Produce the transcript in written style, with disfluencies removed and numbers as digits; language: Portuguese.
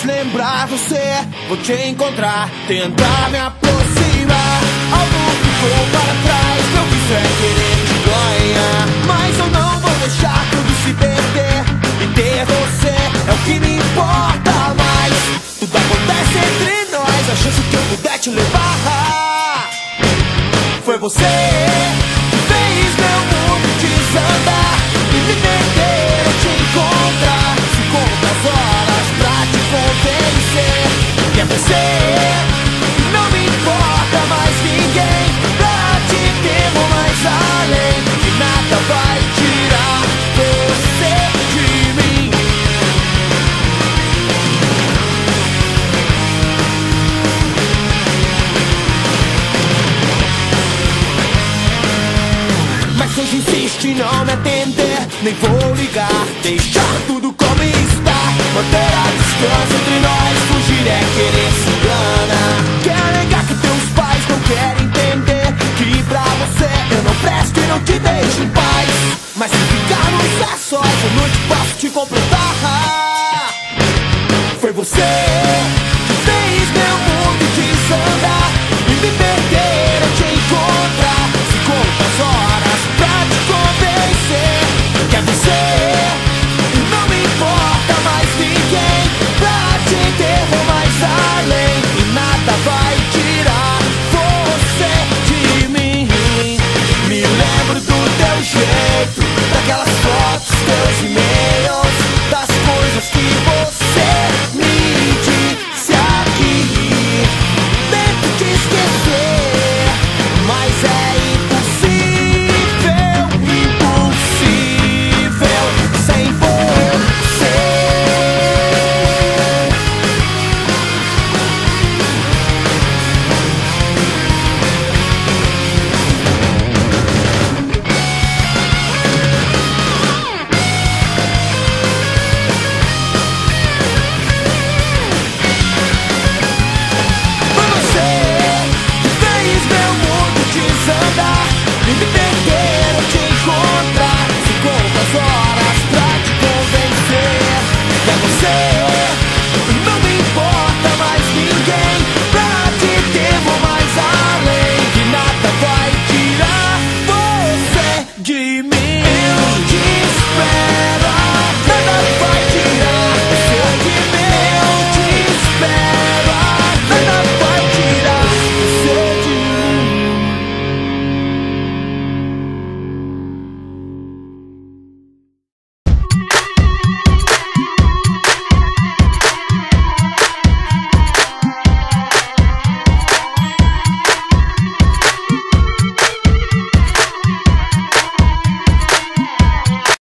faz lembrar você. Vou te encontrar, tentar me aproximar. Algo ficou para trás, meu vício é querer te ganhar. Mas eu não vou deixar tudo se perder. E ter você é o que me importa mais. Tudo acontece entre nós, a chance que eu puder te levar. Foi você que fez meu mundo desandar e me perder ou te encontrar. Se conta as horas pra te convencer que é você, e não me importa mais ninguém. Pra te ter vou mais além, que nada vai tirar você de mim. Mas se hoje insiste em não me atender, nem vou ligar, deixar tudo como está. Manter a distância entre nós, fugir é querer se enganar. Quer negar que teus pais não querem entender que pra você eu não presto e não te deixo em paz. Mas se ficarmos a sós, eu não te posso te completar. Foi você